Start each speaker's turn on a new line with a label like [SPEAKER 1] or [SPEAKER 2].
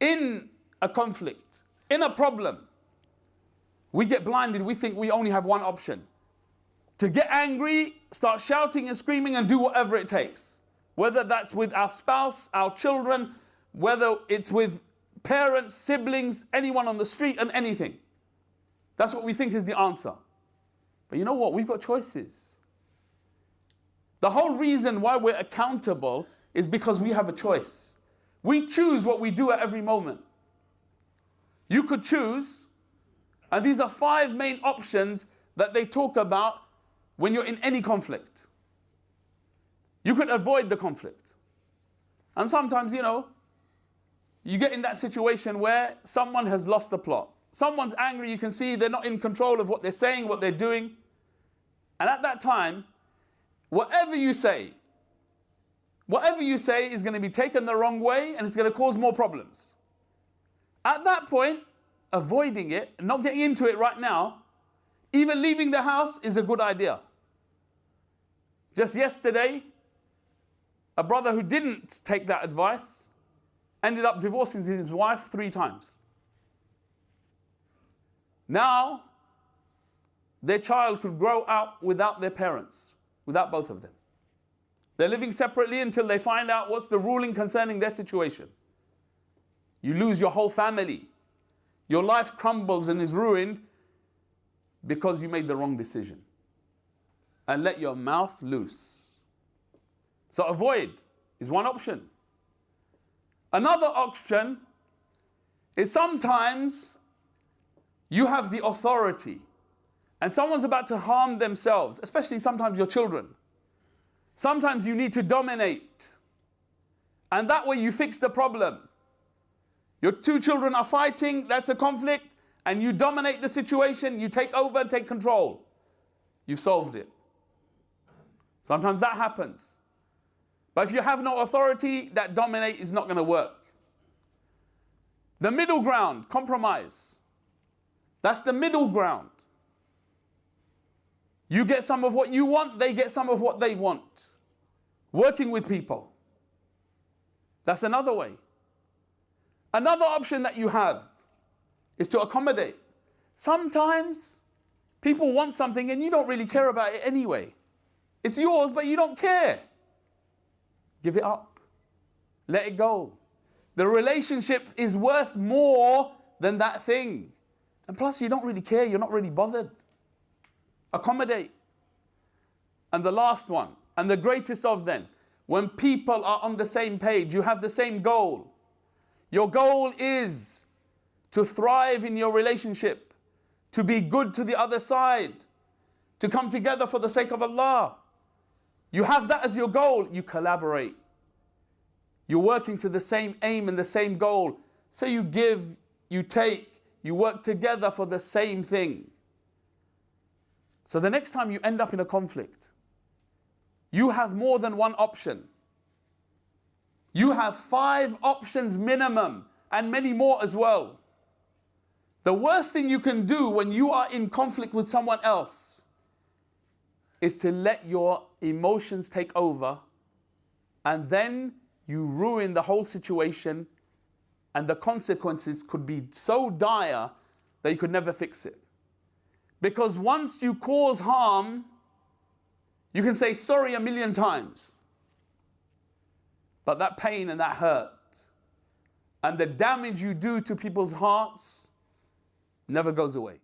[SPEAKER 1] in a conflict, in a problem, we get blinded. We think we only have one option. To get angry, start shouting and screaming and do whatever it takes. Whether that's with our spouse, our children, whether it's with parents, siblings, anyone on the street and anything. That's what we think is the answer. But you know what? We've got choices. The whole reason why we're accountable is because we have a choice. We choose what we do at every moment. You could choose, and these are 5 main options that they talk about when you're in any conflict. You could avoid the conflict. And sometimes, you get in that situation where someone has lost the plot. Someone's angry, you can see they're not in control of what they're saying, what they're doing. And at that time, whatever you say is going to be taken the wrong way and it's going to cause more problems. At that point, avoiding it, not getting into it right now, even leaving the house is a good idea. Just yesterday, a brother who didn't take that advice ended up divorcing his wife 3 times. Now, their child could grow up without their parents, without both of them. They're living separately until they find out what's the ruling concerning their situation. You lose your whole family. Your life crumbles and is ruined because you made the wrong decision. And let your mouth loose. So avoid is one option. Another option is sometimes you have the authority and someone's about to harm themselves, especially sometimes your children. Sometimes you need to dominate. And that way you fix the problem. Your 2 children are fighting, that's a conflict, and you dominate the situation, you take over, take control. You've solved it. Sometimes that happens. But if you have no authority, that dominate is not going to work. The middle ground, compromise. That's the middle ground. You get some of what you want, they get some of what they want. Working with people. That's another way. Another option that you have is to accommodate. Sometimes people want something and you don't really care about it anyway. It's yours, but you don't care. Give it up. Let it go. The relationship is worth more than that thing. And plus, you don't really care. You're not really bothered. Accommodate. And the last one, and the greatest of them, when people are on the same page, you have the same goal. Your goal is to thrive in your relationship, to be good to the other side, to come together for the sake of Allah. You have that as your goal, you collaborate. You're working to the same aim and the same goal. So you give, you take, you work together for the same thing. So the next time you end up in a conflict, you have more than one option. You have 5 options minimum and many more as well. The worst thing you can do when you are in conflict with someone else is to let your emotions take over, and then you ruin the whole situation, and the consequences could be so dire that you could never fix it. Because once you cause harm, you can say sorry 1,000,000 times. But that pain and that hurt and the damage you do to people's hearts never goes away.